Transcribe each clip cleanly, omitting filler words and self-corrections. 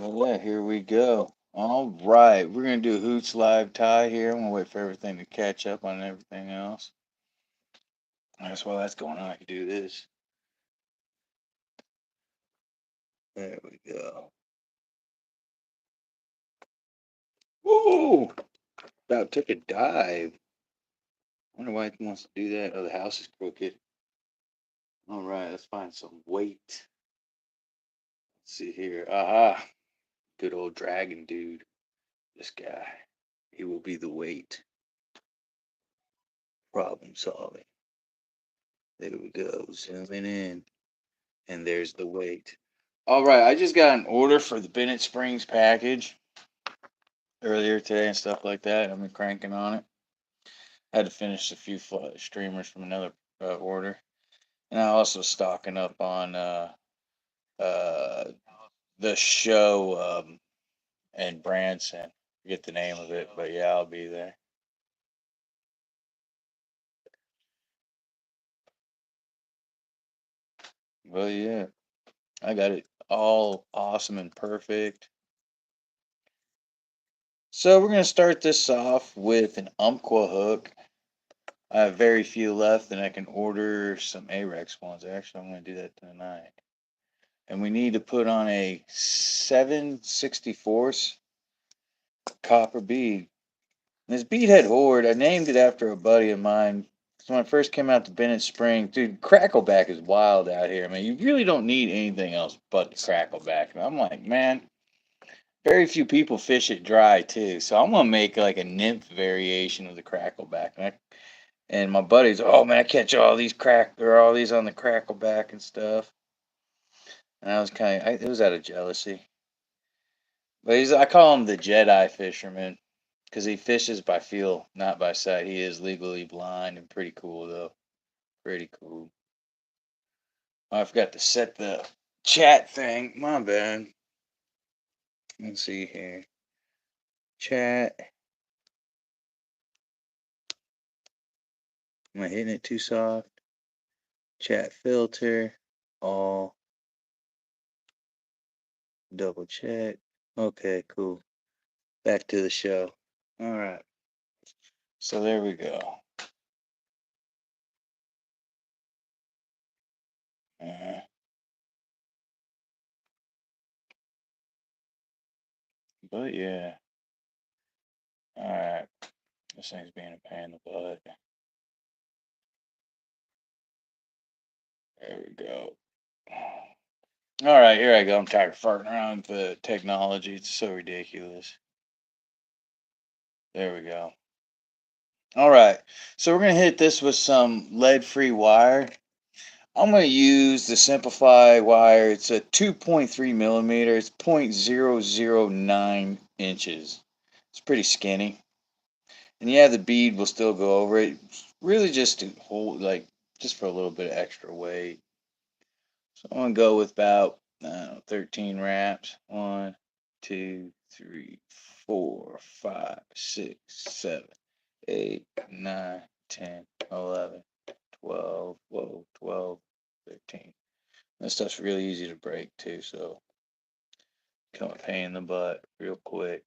Well, yeah, here we go. All right, we're gonna do Hoot's live tie here. I'm gonna wait for everything to catch up on everything else. That's while that's going on. I can do this. There we go. Whoa! About took a dive. Wonder why it wants to do that. Oh, the house is crooked. All right, let's find some weight. Let's see here. Aha! Good old dragon dude. This guy. He will be the weight. Problem solving. There we go. Zooming in. And there's the weight. All right, I just got an order for the Bennett Springs package earlier today and stuff like that. I've been cranking on it. I had to finish a few streamers from another order, and I also stocking up on uh, the show in Branson. Forget the name of it, but yeah, I'll be there. Well, yeah, I got it all awesome and perfect. So we're gonna start this off with an Umpqua hook. I have very few left, and I can order some Arex ones. Actually, I'm going to do that tonight. And we need to put on a 7/64 copper bead. And this bead had HORD. I named it after a buddy of mine. So when I first came out to Bennett Spring, dude, crackleback is wild out here, man. You really don't need anything else but the crackleback. And I'm like, man, very few people fish it dry too. So I'm gonna make like a nymph variation of the crackleback. And my buddies, oh man, I catch all these all these on the crackleback and stuff. And I was it was out of jealousy. But I call him the Jedi fisherman because he fishes by feel, not by sight. He is legally blind and pretty cool though. Pretty cool. Oh, I forgot to set the chat thing. My bad. Let's see here. Chat. Am I hitting it too soft? Chat filter. All. Double check. Okay, cool. Back to the show. All right. So there we go. Uh, but yeah. All right. This thing's being a pain in the butt. There we go. All right, here I go. I'm tired of farting around with the technology. It's so ridiculous. There we go. All right. So we're going to hit this with some lead-free wire. I'm going to use the Simplify wire. It's a 2.3 millimeter. It's 0.009 inches. It's pretty skinny. And yeah, the bead will still go over it. Really just to hold, like, just for a little bit of extra weight. So I'm going to go with about 13 wraps. 1, 2, 3, 4, 5, 6, 7, 8, 9, 10, 11, 12, whoa, 12, 13. This stuff's really easy to break too, so become a pain in the butt real quick.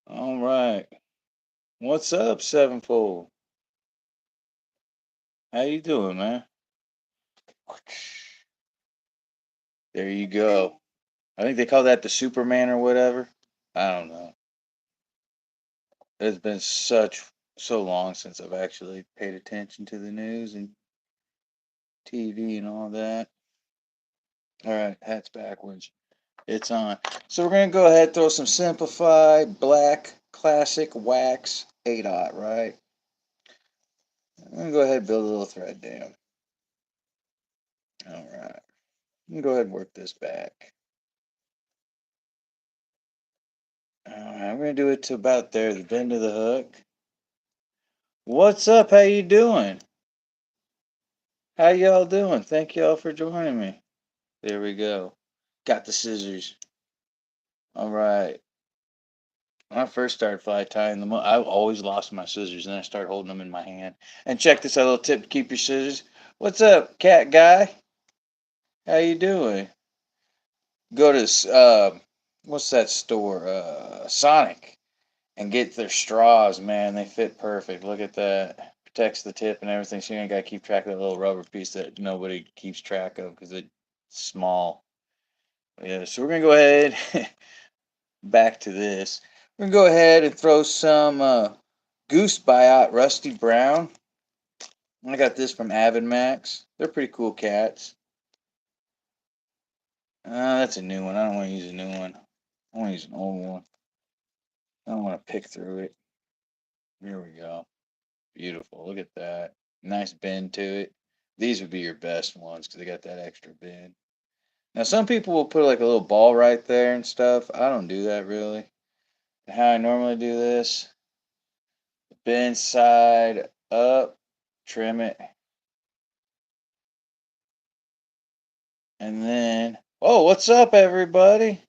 All right. What's up, Sevenfold? How you doing, man? There you go. I think they call that the Superman or whatever. I don't know. It's been so long since I've actually paid attention to the news and TV and all that. All right, hat's backwards. It's on. So we're gonna go ahead and throw some Simplify Black Classic Wax 8/0, right? I'm gonna go ahead and build a little thread dam. All right. I'm gonna go ahead and work this back. All right, I'm gonna do it to about there, the bend of the hook. What's up? How you doing? How y'all doing? Thank y'all for joining me. There we go. Got the scissors. All right. When I first started fly tying them, I always lost my scissors, and I started holding them in my hand. And check this out, little tip to keep your scissors. What's up, cat guy? How you doing? go to what's that store? Sonic, and get their straws. Man, they fit perfect. Look at that. Protects the tip and everything. So you ain't gotta keep track of that little rubber piece that nobody keeps track of because it's small. Yeah, so we're gonna go ahead. Back to this. We're gonna go ahead and throw some Goose Biot Rusty Brown. I got this from Avid Max. They're pretty cool cats. That's a new one. I don't want to use a new one. I want to use an old one. I don't want to pick through it. Here we go. Beautiful. Look at that. Nice bend to it. These would be your best ones because they got that extra bend. Now, some people will put like a little ball right there and stuff. I don't do that really. How I normally do this, bend side up, trim it, and then, oh, what's up, everybody?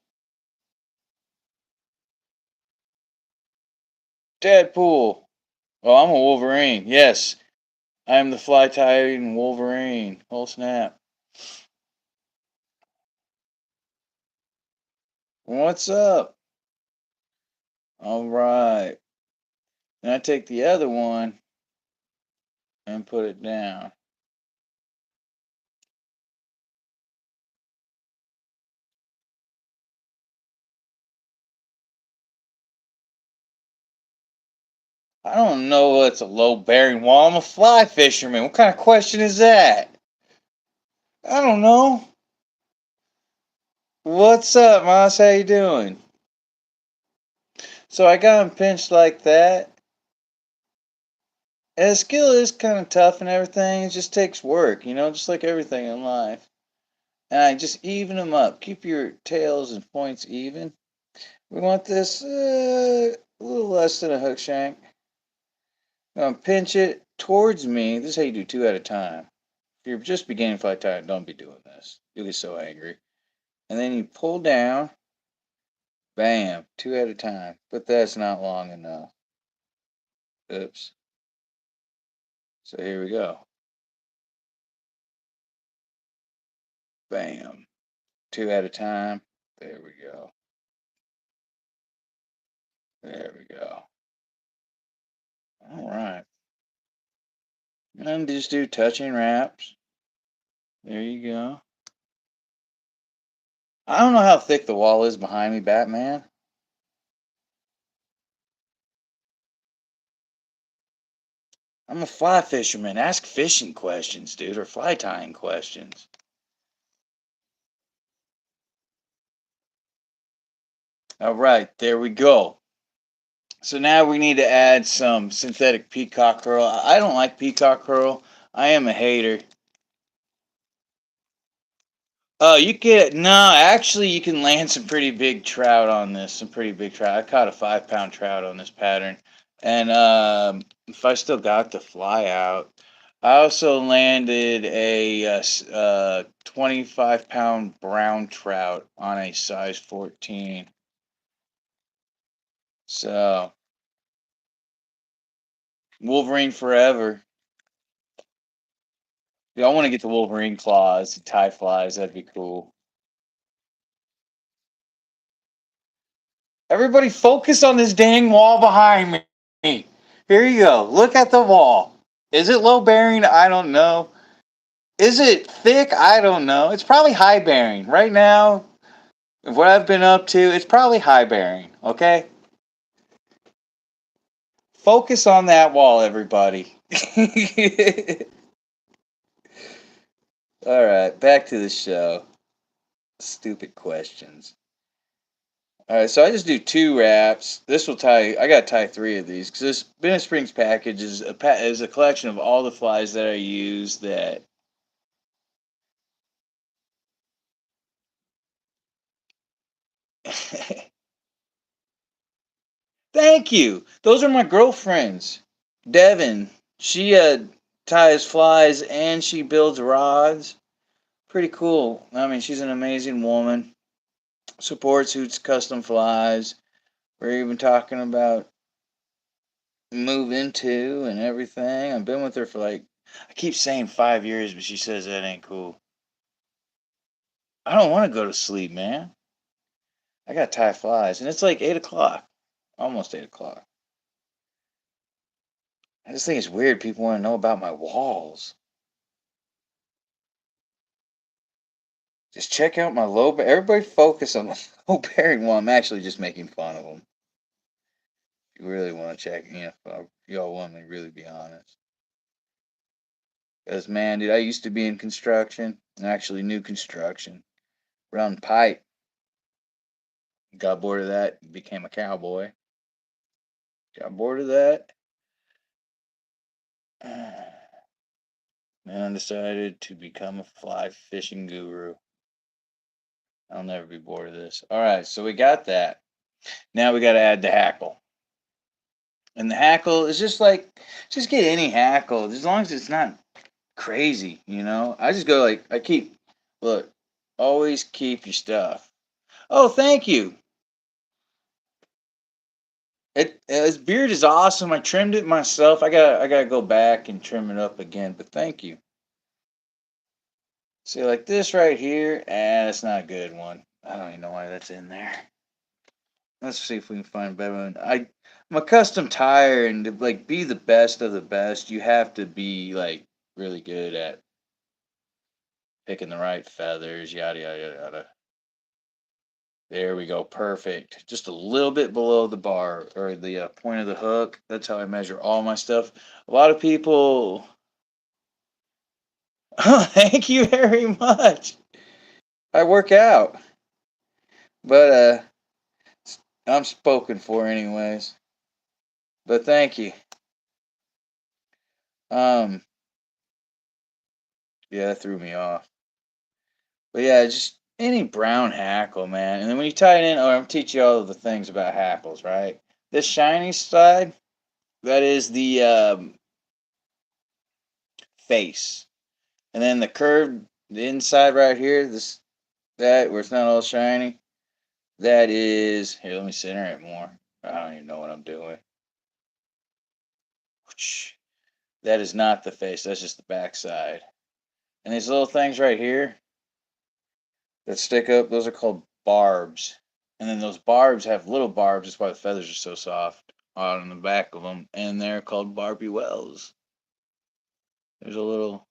Deadpool. Oh, I'm a Wolverine. Yes, I am the fly tying Wolverine. Oh, snap. What's up? All right. Then I take the other one and put it down. I don't know what's a low bearing wall. I'm a fly fisherman. What kind of question is that? I don't know. What's up, Moss? How you doing? So I got him pinched like that. And the skill is kind of tough and everything. It just takes work, just like everything in life. And I just even them up. Keep your tails and points even. We want this a little less than a hook shank. I'm going to pinch it towards me. This is how you do two at a time. If you're just beginning fly tying, don't be doing this. You'll get so angry. And then you pull down. Bam. Two at a time. But that's not long enough. Oops. So here we go. Bam. Two at a time. There we go. There we go. All right. And just do touching wraps. There you go. I don't know how thick the wall is behind me, Batman. I'm a fly fisherman. Ask fishing questions, dude, or fly tying questions. All right, there we go. So now we need to add some synthetic peacock curl. I don't like peacock curl. I am a hater. Oh, you get no. Actually, you can land some pretty big trout on this. Some pretty big trout. I caught a 5 pound trout on this pattern, and if I still got the fly out, I also landed a 25 pound brown trout on a size 14. So Wolverine forever. Yeah, I want to get the Wolverine claws, the tie flies. That'd be cool. Everybody focus on this dang wall behind me. Here you go. Look at the wall. Is it low bearing? I don't know. Is it thick? I don't know. It's probably high bearing. Right now, what I've been up to, it's probably high bearing. Okay? Focus on that wall, everybody. All right, back to the show. Stupid questions. All right, so I just do 2 wraps. This will tie. I got to tie 3 of these because this Bennett Springs package is a collection of all the flies that I use. That Thank you. Those are my girlfriends. Devin, she ties flies and she builds rods. Pretty cool. I mean, she's an amazing woman. Supports Hoot's custom flies. We're even talking about move into and everything. I've been with her for like, I keep saying 5 years, but she says that ain't cool. I don't want to go to sleep, man. I got tie flies, and it's like 8 o'clock, almost 8 o'clock. I just think it's weird. People want to know about my walls. Just check out my low. Everybody focus on the low bearing wall. I'm actually just making fun of them. If you really want to check, if y'all want me to really be honest. Because man, dude, I used to be in construction, actually new construction, run pipe. Got bored of that, became a cowboy. Got bored of that. Man, I decided to become a fly fishing guru. I'll never be bored of this. All right, so we got that. Now we got to add the hackle. And the hackle is just get any hackle as long as it's not crazy, I just go like, look, always keep your stuff. Oh, thank you. His beard is awesome. I trimmed it myself. I gotta go back and trim it up again, but thank you. See, like this right here, that's not a good one. I don't even know why that's in there. Let's see if we can find a better one. I'm a custom tire, and to like be the best of the best, you have to be like really good at picking the right feathers, yada yada yada. There we go, perfect. Just a little bit below the bar or the point of the hook. That's how I measure all my stuff. A lot of people. Oh, thank you very much. I work out, but I'm spoken for anyways. But thank you. Um, yeah, that threw me off. But yeah, just any brown hackle, man. And then when you tie it in, I'm teach you all of the things about hackles, right? This shiny side, that is the face, and then the curved, the inside right here, that where it's not all shiny, that is here. Let me center it more. I don't even know what I'm doing. That is not the face. That's just the back side. And these little things right here that stick up, those are called barbs. And then those barbs have little barbs. That's why the feathers are so soft on the back of them. And they're called Barbie Wells. There's a little.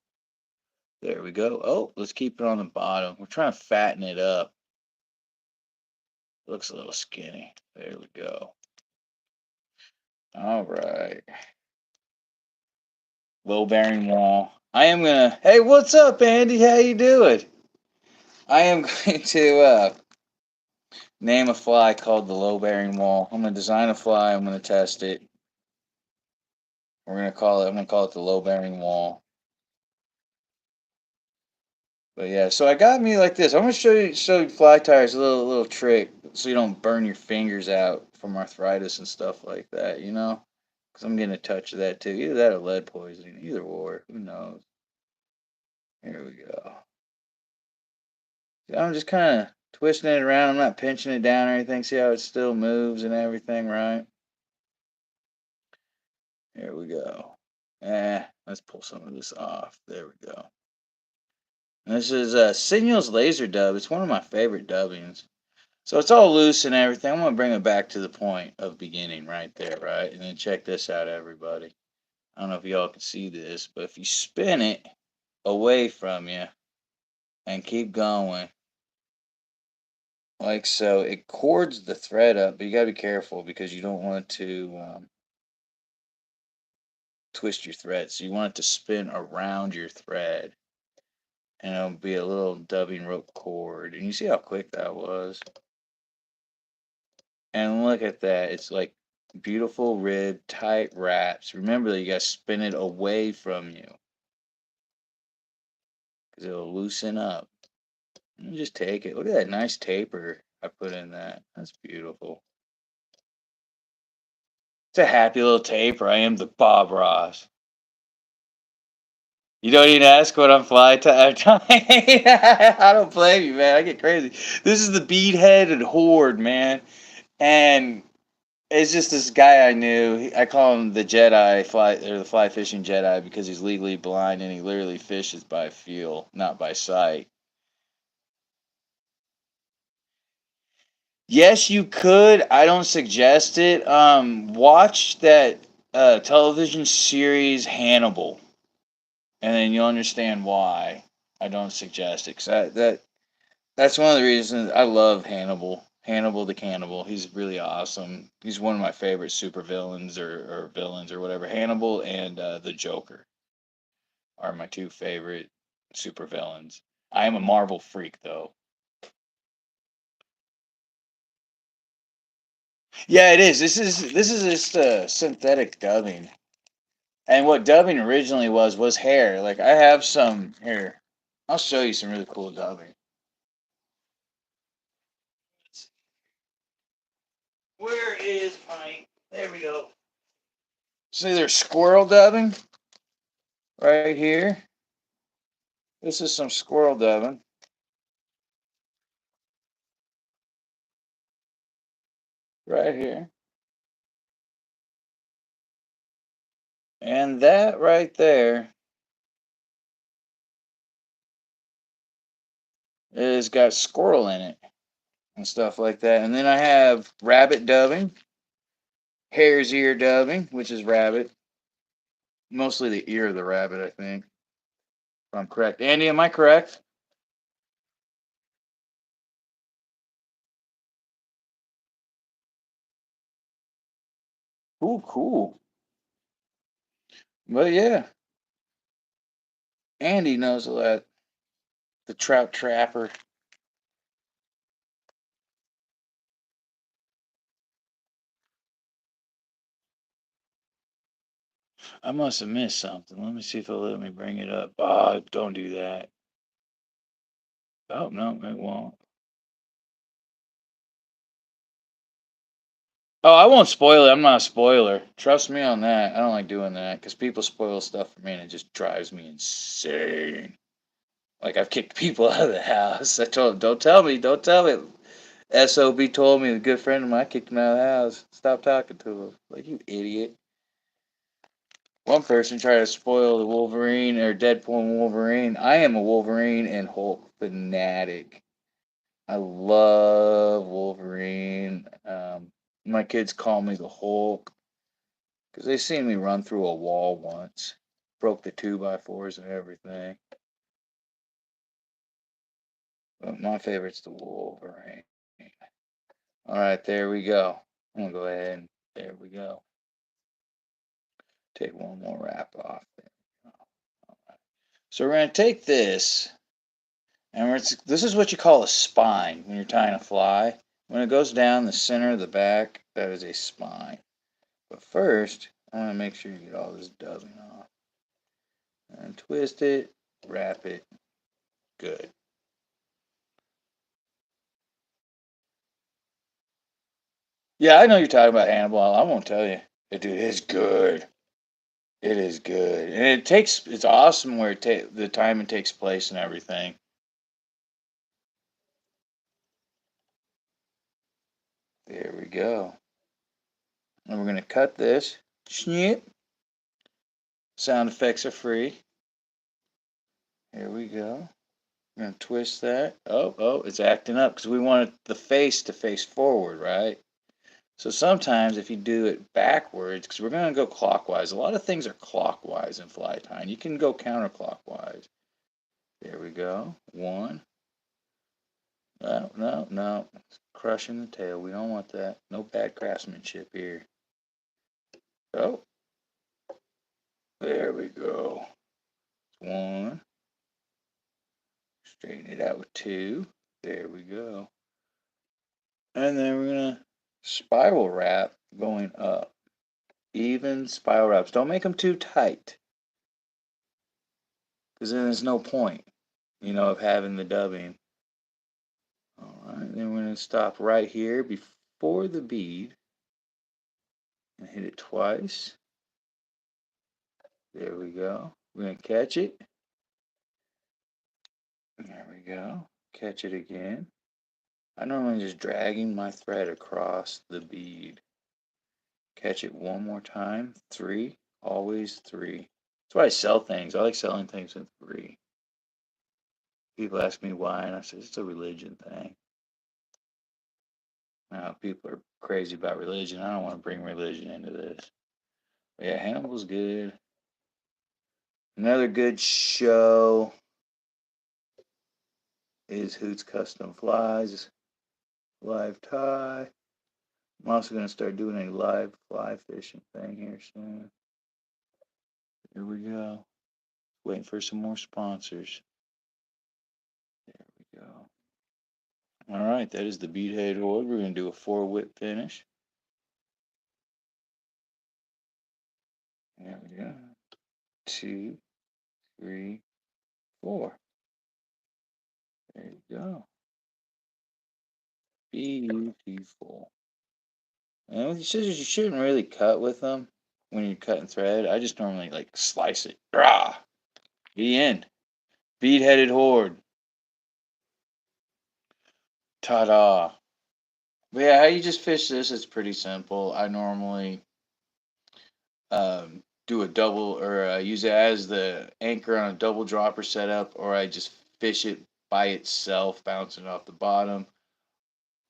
There we go. Oh, let's keep it on the bottom. We're trying to fatten it up. Looks a little skinny. There we go. All right. Low bearing wall. I am gonna. Hey, what's up, Andy? How you doing? I am going to name a fly called the low bearing wall. I'm gonna design a fly. I'm gonna test it. We're gonna call it. I'm gonna call it the low bearing wall. But yeah, so I got me like this. I'm gonna show you fly tires a little trick so you don't burn your fingers out from arthritis and stuff like that. Because I'm getting a touch of that too. Either that or lead poisoning. Either or. Who knows? Here we go. I'm just kind of twisting it around. I'm not pinching it down or anything. See how it still moves and everything, right? Here we go. Let's pull some of this off. There we go. And this is Signal's Laser Dub. It's one of my favorite dubbings. So it's all loose and everything. I'm going to bring it back to the point of beginning right there, right? And then check this out, everybody. I don't know if y'all can see this, but if you spin it away from you and keep going, like so, it cords the thread up, but you got to be careful because you don't want to twist your thread. So you want it to spin around your thread. And it'll be a little dubbing rope cord. And you see how quick that was? And look at that. It's like beautiful rib, tight wraps. Remember that you got to spin it away from you because it'll loosen up. And just take it. Look at that nice taper I put in that. That's beautiful. It's a happy little taper. I am the Bob Ross. You don't even ask what I'm fly time. I don't blame you, man. I get crazy. This is the bead head and horde, man. And it's just this guy I knew. I call him the Jedi fly or the fly fishing Jedi because he's legally blind and he literally fishes by feel, not by sight. Yes, you could. I don't suggest it. Watch that television series Hannibal, and then you'll understand why I don't suggest it. Cause that's one of the reasons I love Hannibal. Hannibal the Cannibal. He's really awesome. He's one of my favorite supervillains or villains or whatever. Hannibal and the Joker are my two favorite supervillains. I am a Marvel freak though. Yeah, it is. This is just synthetic dubbing. And what dubbing originally was hair. Like I have some here. I'll show you some really cool dubbing. Where is my? There we go. See, there's squirrel dubbing right here. This is some squirrel dubbing right here, and that right there is got squirrel in it and stuff like that. And then I have rabbit dubbing, hare's ear dubbing, which is rabbit, mostly the ear of the rabbit, I think. If I'm correct, Andy, am I correct? Cool, cool. But yeah, Andy knows a lot. The trout trapper. I must have missed something. Let me see if it'll let me bring it up. Oh, don't do that. Oh, no, it won't. Oh, I won't spoil it. I'm not a spoiler. Trust me on that. I don't like doing that because people spoil stuff for me and it just drives me insane. Like I've kicked people out of the house. I told them, don't tell me. SOB told me, a good friend of mine, I kicked him out of the house. Stop talking to him. Like, you idiot. One person tried to spoil the Wolverine or Deadpool and Wolverine. I am a Wolverine and Hulk fanatic. I love Wolverine. My kids call me the Hulk because they seen me run through a wall once. Broke the 2x4s and everything. But my favorite's the Wolverine. All right, there we go. I'm going to go ahead and there we go. Take one more wrap off. There. So we're going to take this, and this is what you call a spine when you're tying a fly. When it goes down the center of the back, that is a spine. But first, I want to make sure you get all this dubbing off. And twist it, wrap it, good. Yeah, I know you're talking about Hannibal. I won't tell you. Dude, it's good. It is good, and it's awesome where the time it takes place and everything. There we go. And we're gonna cut this. Snip. Sound effects are free. Here we go. We're gonna twist that. Oh, it's acting up because we want the face to face forward, right? So sometimes if you do it backwards, because we're gonna go clockwise. A lot of things are clockwise in fly tying. You can go counterclockwise. There we go. One. No, no, no. Crushing the tail. We don't want that. No bad craftsmanship here. Oh, there we go. One. Straighten it out with two. There we go. And then we're going to spiral wrap going up. Even spiral wraps. Don't make them too tight. Because then there's no point, of having the dubbing. All right. Then we're going to stop right here before the bead. And hit it twice. There we go. We're going to catch it. There we go. Catch it again. I normally just dragging my thread across the bead. Catch it one more time. Three. Always three. That's why I sell things. I like selling things in three. People ask me why, and I say it's a religion thing. People are crazy about religion. I don't want to bring religion into this. But yeah, Hannibal's good. Another good show is Hoot's Custom Flies, live tie. I'm also going to start doing a live fly fishing thing here soon. Here we go. Waiting for some more sponsors. There we go. All right, that is the Beadhead Horde. We're going to do a 4-whip finish. There we go. 2, 3, 4. There you go. Beautiful. And he says you shouldn't really cut with them when you're cutting thread. I just normally like slice it. Rah! The end. Bead-headed horde. Ta-da. But yeah, how you just fish this, it's pretty simple. I normally do a double or use it as the anchor on a double dropper setup, or I just fish it by itself, bouncing off the bottom.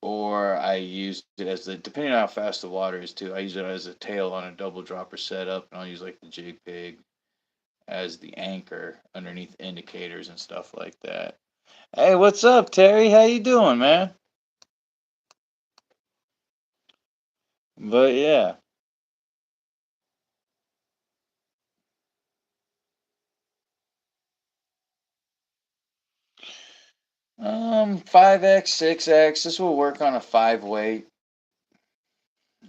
Or I use it as depending on how fast the water is too, I use it as a tail on a double dropper setup, and I'll use like the jig pig as the anchor underneath indicators and stuff like that. Hey, what's up, Terry? How you doing, man? But yeah. 5X, 6X. This will work on a 5 weight.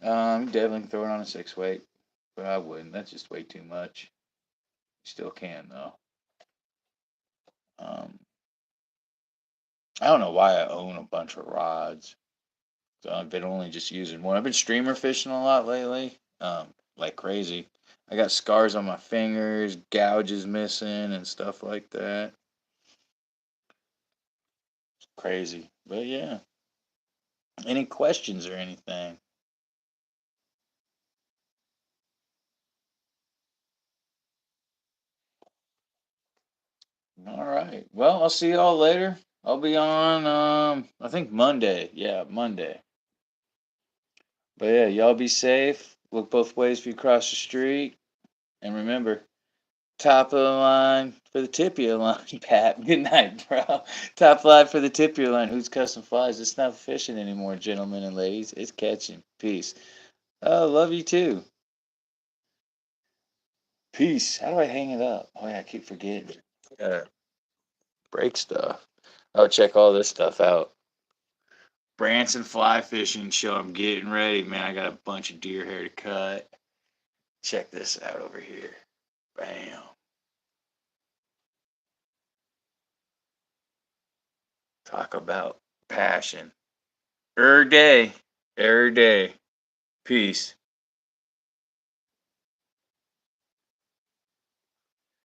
Definitely throw it on a 6 weight, but I wouldn't. That's just way too much. Still can though. Um, I don't know why I own a bunch of rods. So I've been only just using one. I've been streamer fishing a lot lately, like crazy. I got scars on my fingers, gouges missing, and stuff like that. Crazy, but yeah. Any questions or anything? All right. Well, I'll see y'all later. I'll be on I think Monday. Yeah, Monday. But yeah, y'all be safe. Look both ways if you cross the street. And remember, top of the line for the tip of your line, Pat. Good night, bro. Top line for the tip of your line. Who's custom flies? It's not fishing anymore, gentlemen and ladies. It's catching. Peace. Oh, love you too. Peace. How do I hang it up? Oh yeah, I keep forgetting. Break stuff. Oh, check all this stuff out. Branson fly fishing show. I'm getting ready, man. I got a bunch of deer hair to cut. Check this out over here. Bam. Talk about passion. Every day. Every day. Peace.